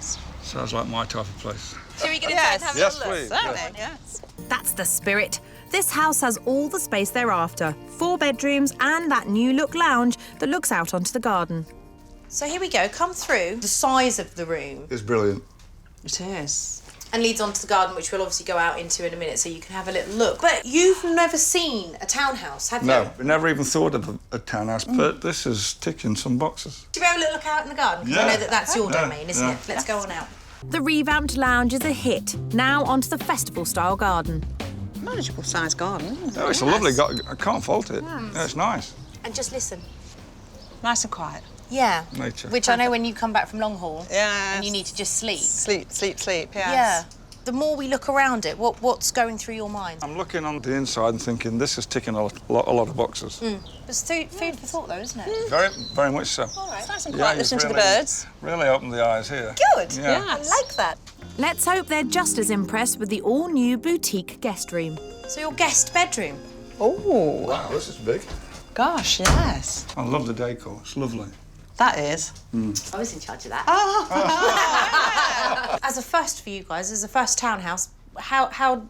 S6: Sounds like my type of place.
S2: Shall we get inside and have a
S6: Yes,
S2: little look?
S6: please.
S7: Certainly, yes.
S1: That's the spirit. This house has all the space they're after, 4 bedrooms and that new look lounge that looks out onto the garden.
S2: So here we go. Come through. The size of the room.
S6: It's brilliant.
S7: It is.
S2: And leads onto the garden, which we'll obviously go out into in a minute so you can have a little look. But you've never seen a townhouse, have you?
S6: No, we never even thought of a townhouse, but this is ticking some boxes.
S2: Should we have a little look out in the garden? Because I know that that's your domain, isn't it? Let's go on out.
S1: The revamped lounge is a hit. Now onto the festival-style garden.
S7: Manageable sized garden.
S6: Oh, it's a lovely garden. I can't fault it. Yeah, it's nice.
S2: And just listen.
S7: Nice and quiet.
S2: Yeah.
S6: Nature.
S2: Which I know when you come back from long haul.
S7: Yeah.
S2: And you need to just sleep.
S7: Sleep, yes.
S2: Yeah. The more we look around it, what's going through your mind?
S6: I'm looking on the inside and thinking this is ticking a lot of boxes.
S2: It's food for thought, though, isn't it?
S6: Very much so.
S2: All right.
S7: It's nice and quiet, listen to the
S6: really,
S7: birds.
S6: Really opened the eyes here.
S2: Good.
S6: Yeah.
S2: I like that.
S1: Let's hope they're just as impressed with the all-new boutique guest room.
S2: So your guest bedroom.
S7: Oh.
S6: Wow, this is big.
S7: Gosh, yes.
S6: I love the decor. It's lovely.
S7: That is.
S2: I was in charge of that.
S7: Oh.
S2: As a first for you guys, as a first townhouse,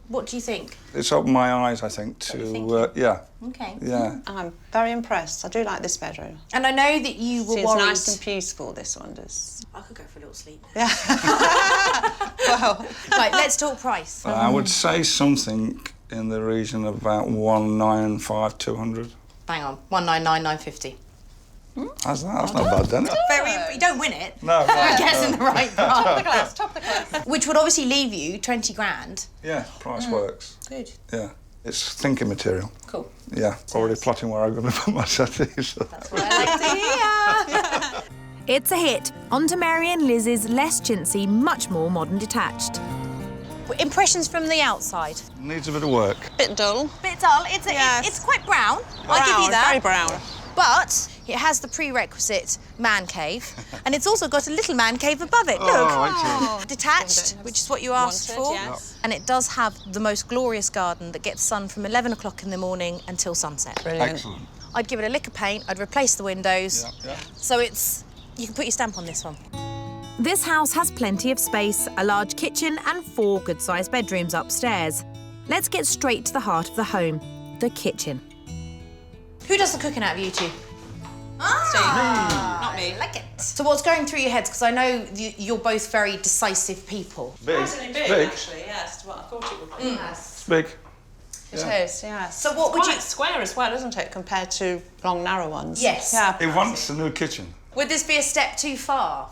S2: what do you think?
S6: It's opened my eyes, I think, to, yeah.
S2: Okay.
S6: Yeah.
S7: I'm very impressed. I do like this bedroom.
S2: And I know that you were
S7: It's
S2: worried.
S7: nice and peaceful, this one does.
S2: I could go for a little sleep.
S7: Yeah. Well.
S2: Right, let's talk price.
S6: I would say something in the region of about 195,200.
S2: Hang on, 199,950.
S6: That's not bad, then.
S2: You don't win it.
S6: No,
S2: I guess in the right
S7: Top of the
S2: price.
S7: class, top of the class.
S2: Which would obviously leave you 20 grand.
S6: Yeah, price works.
S2: Good.
S6: Yeah. It's thinking material.
S2: Cool.
S6: Yeah, already plotting where I'm going to put my settees.
S2: That's what I like to hear.
S1: It's a hit. On to Mary and Liz's less chintzy, much more modern detached.
S2: Impressions from the outside.
S6: Needs a bit of work.
S7: Bit dull.
S2: Bit dull. It's quite brown. I'll give you that.
S7: Very brown.
S2: But it has the prerequisite man cave, and it's also got a little man cave above it. Look.
S6: Oh,
S2: Detached, which is what you asked for.
S7: Yes.
S2: And it does have the most glorious garden that gets sun from 11 o'clock in the morning until sunset.
S7: Brilliant.
S6: Excellent.
S2: I'd give it a lick of paint, I'd replace the windows.
S6: Yeah.
S2: So you can put your stamp on this one.
S1: This house has plenty of space, a large kitchen and 4 good-sized bedrooms upstairs. Let's get straight to the heart of the home, the kitchen.
S2: Who does the cooking out of you two?
S7: Not me.
S2: I like it. So what's going through your heads? Because I know you're both very decisive people.
S6: Big.
S7: Big,
S6: Big.
S7: actually, yes. What I thought it would be.
S6: It's big.
S7: It is, yes.
S2: So what would you...
S7: It's square as well, isn't it, compared to long, narrow ones?
S2: Yes.
S7: Yeah.
S6: It wants a new kitchen.
S2: Would this be a step too far?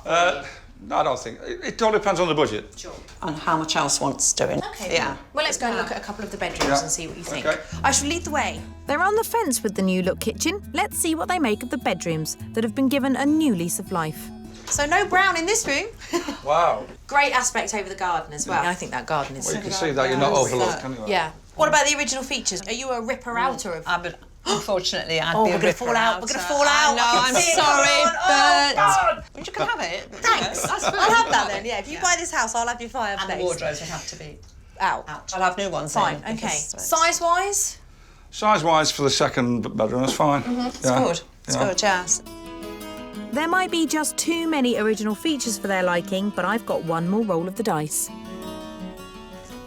S6: No, I don't think. It all depends on the budget.
S2: Sure.
S7: And how much else wants doing.
S2: Okay.
S7: Yeah.
S2: Well, let's go and look at a couple of the bedrooms
S6: Yeah.
S2: and see what you think.
S6: Okay.
S2: I shall lead the way.
S1: They're on the fence with the new look kitchen. Let's see what they make of the bedrooms that have been given a new lease of life.
S2: So no brown in this room.
S6: Wow.
S2: Great aspect over the garden as well. I think that garden is...
S6: Well, you can see that you're not overlooked, can you?
S2: Yeah. What about the original features? Are you a ripper-outer of...
S7: Unfortunately, I'd
S2: Oh,
S7: be a
S2: we're going to fall out. We're going to fall out.
S7: No, I'm sorry, but you can have it.
S2: Thanks. I'll have that then, yeah. If you buy this house, I'll have your fireplace.
S7: And the wardrobes would have to be
S2: out.
S7: I'll have new ones.
S2: Fine,
S7: in,
S2: okay.
S7: because-
S2: Size-wise?
S6: Size-wise for the second bedroom, it's fine.
S2: It's good. It's good, yes.
S1: There might be just too many original features for their liking, but I've got one more roll of the dice.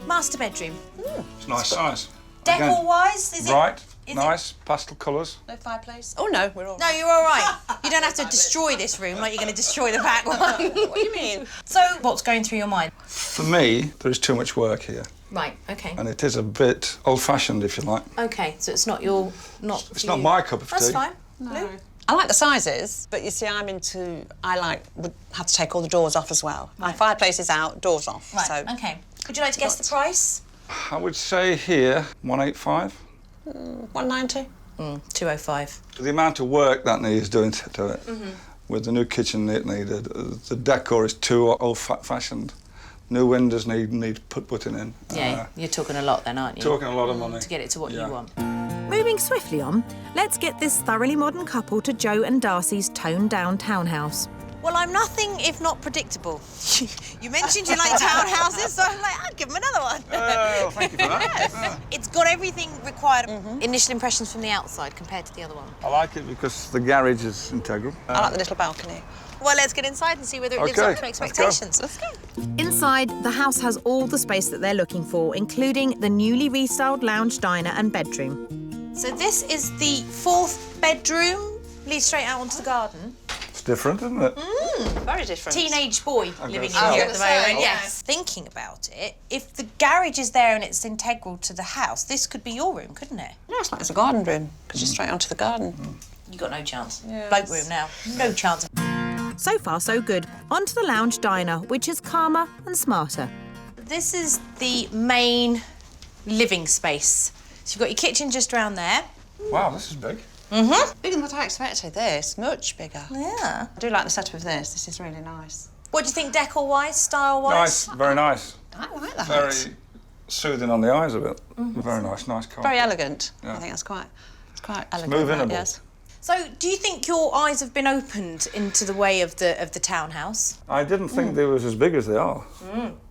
S2: Master bedroom.
S6: It's a nice size.
S2: Decor-wise, is it...
S6: Right, nice, pastel colours.
S7: No fireplace? Oh, no, we're all
S2: No, you're all right. You don't have to destroy this room like you're going to destroy the back one.
S7: What do you mean?
S2: So, what's going through your mind?
S6: For me, there is too much work here.
S2: Right, okay.
S6: And it is a bit old-fashioned, if you like.
S2: Okay, so it's not your...
S6: It's not my cup of tea.
S2: That's fine.
S7: No. I like the sizes, but you see, would have to take all the doors off as well. My fireplace is out, doors off.
S2: Right,
S7: so
S2: okay. Would you like to guess the price?
S6: I would say here, 185.
S7: 190.
S2: 205.
S6: For the amount of work that needs doing to it, with the new kitchen it needed, the decor is too old-fashioned. New windows need putting in.
S2: Yeah, you're talking a lot then, aren't you?
S6: Talking a lot of money.
S2: To get it to what you want.
S1: Moving swiftly on, let's get this thoroughly modern couple to Joe and Darcy's toned-down townhouse.
S2: Well, I'm nothing if not predictable. You mentioned you like townhouses, so I'm like, I'll give them another one.
S6: Oh, thank you for that.
S2: Yes. It's got everything required. Initial impressions from the outside compared to the other one.
S6: I like it because the garage is integral.
S7: I like the little balcony.
S2: Well, let's get inside and see whether it lives up to expectations. Let's go.
S1: Inside, the house has all the space that they're looking for, including the newly restyled lounge, diner and bedroom.
S2: So this is the 4th bedroom. Leads straight out onto the garden.
S6: It's different, isn't it?
S7: Very different.
S2: Teenage boy living in
S6: so.
S2: here at the moment, yes. Thinking about it, if the garage is there and it's integral to the house, this could be your room, couldn't it?
S7: No, it's like it's a garden room, because you're straight onto the garden.
S2: You got no chance.
S7: Yes.
S2: Bloke room now. No chance.
S1: So far, so good. On to the lounge diner, which is calmer and smarter.
S2: This is the main living space. So you've got your kitchen just around there.
S6: Wow, this is big.
S7: Bigger than what I expected, this. Much bigger.
S2: Yeah.
S7: I do like the setup of this. This is really nice.
S2: What do you think decor-wise, style-wise?
S6: Nice, very nice.
S7: I like that.
S6: Very soothing on the eyes a bit. Very nice carpet.
S7: Very elegant.
S6: Yeah.
S7: I think it's quite elegant.
S6: Move-inable.
S7: Yes.
S2: So, do you think your eyes have been opened into the way of the townhouse?
S6: I didn't think they was as big as they are.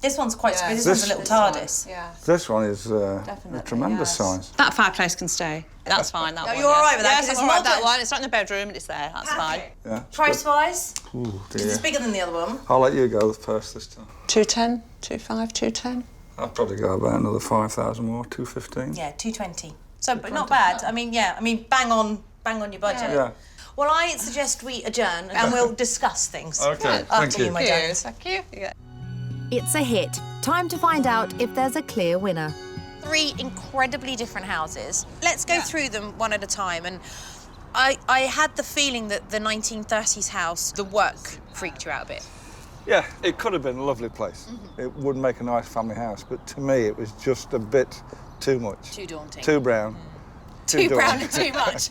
S2: This one's quite big. This one's a little TARDIS.
S7: Yeah.
S6: This one is a tremendous size.
S7: That fireplace can stay. That's fine. That
S2: No,
S7: one.
S2: you're all right with that,
S7: Yes,
S2: 'cause
S7: I'm
S2: it's
S7: all right with that
S2: modern.
S7: one. It's not in the bedroom, and it's there. That's fine.
S6: Yeah.
S2: Price-wise,
S6: Ooh,
S2: it's
S6: dear.
S2: bigger than the other one.
S6: I'll let you go first this time.
S7: 210, 2.5, 210.
S6: I'll probably go about another 5,000 more, 215.
S2: Yeah, 220. So, but not bad. I mean, yeah. I mean, bang on your budget.
S6: Yeah.
S2: Well, I suggest we adjourn and we'll discuss things.
S6: Okay,
S2: After
S6: thank you.
S2: my darling.
S7: Thank you. Yeah.
S1: It's a hit. Time to find out if there's a clear winner.
S2: 3 incredibly different houses. Let's go through them one at a time. And I had the feeling that the 1930s house, the work freaked you out a bit.
S6: Yeah, it could have been a lovely place. It would make a nice family house, but to me it was just a bit too much.
S2: Too daunting.
S6: Too brown.
S2: Too brown and
S6: daunting.
S2: too much.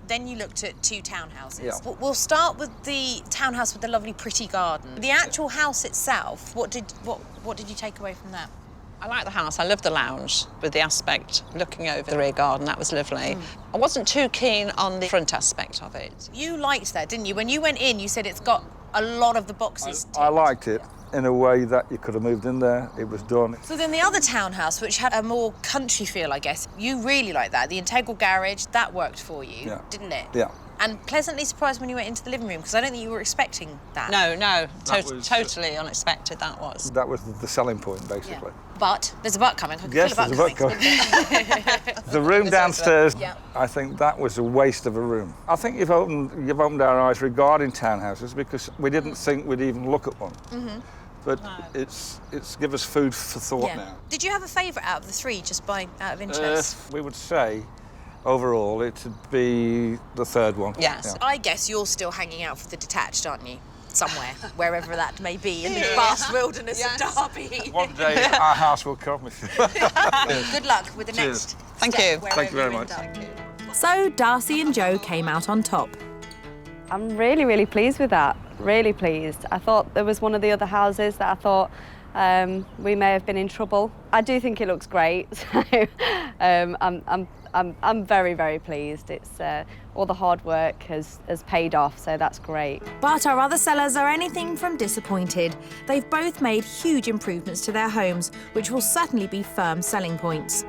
S2: Then you looked at 2 townhouses.
S6: Yeah.
S2: We'll start with the townhouse with the lovely pretty garden. The actual house itself, what did you take away from that?
S7: I like the house. I love the lounge with the aspect looking over the rear garden. That was lovely. I wasn't too keen on the front aspect of it.
S2: You liked that, didn't you? When you went in, you said it's got a lot of the boxes.
S6: I liked it in a way that you could have moved in there. It was done.
S2: So then the other townhouse, which had a more country feel, I guess, you really liked that. The integral garage, that worked for you, didn't it?
S6: Yeah.
S2: And pleasantly surprised when you went into the living room, because I don't think you were expecting that.
S7: No,
S6: was-
S7: totally unexpected that was.
S6: That was the selling point, basically.
S2: But there's a butt coming. I can
S6: Yes,
S2: feel
S6: there's a butt coming. The room downstairs, I think that was a waste of a room. I think you've opened our eyes regarding townhouses because we didn't think we'd even look at one. But it's given us food for thought now.
S2: Did you have a favourite out of the 3, just out of interest?
S6: We would say, overall, it'd be the 3rd one.
S2: Yes.
S6: Yeah.
S2: I guess you're still hanging out for the detached, aren't you? Somewhere, wherever that may be, in the vast wilderness of Derby.
S6: One day our house will come with you.
S2: Good luck with the next
S7: Thank
S2: step,
S7: you.
S2: wherever
S6: Thank you very
S2: you
S6: much.
S2: end up.
S1: So Darcy and Joe came out on top.
S4: I'm really, really pleased with that. Really pleased. I thought there was one of the other houses that I thought we may have been in trouble. I do think it looks great. So I'm very, very pleased. It's all the hard work has paid off, so that's great.
S1: But our other sellers are anything from disappointed. They've both made huge improvements to their homes, which will certainly be firm selling points.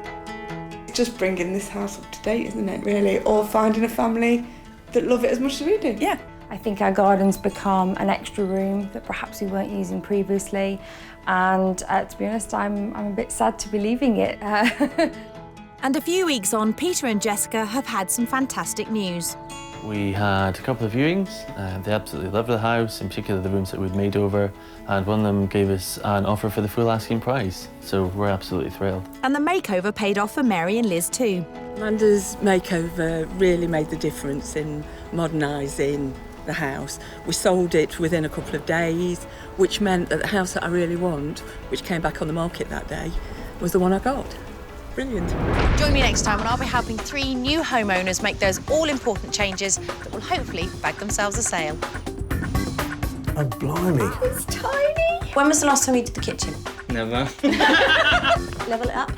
S9: Just bringing this house up to date, isn't it, really? Or finding a family that love it as much as we do.
S3: Yeah. I think our garden's become an extra room that perhaps we weren't using previously. And to be honest, I'm a bit sad to be leaving it.
S1: And a few weeks on, Peter and Jessica have had some fantastic news.
S8: We had a couple of viewings. They absolutely loved the house, in particular the rooms that we'd made over, and one of them gave us an offer for the full asking price. So we're absolutely thrilled.
S1: And the makeover paid off for Mary and Liz too.
S11: Amanda's makeover really made the difference in modernising the house. We sold it within a couple of days, which meant that the house that I really want, which came back on the market that day, was the one I got. Brilliant.
S2: Join me next time when I'll be helping 3 new homeowners make those all-important changes that will hopefully bag themselves a sale.
S15: Oh, blimey.
S2: It's tiny. When was the last time you did the kitchen?
S13: Never.
S2: Level it up.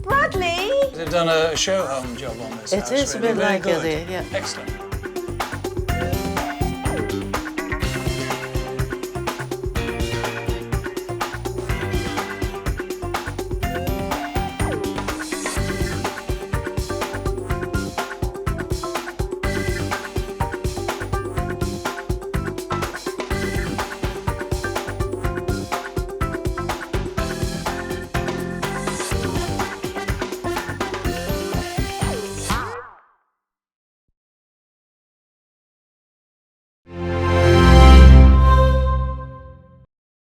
S2: Bradley!
S15: They've done a show home job on this house.
S16: It is
S15: really.
S16: a bit
S15: Very
S16: like
S15: good.
S16: it, yeah.
S15: Excellent.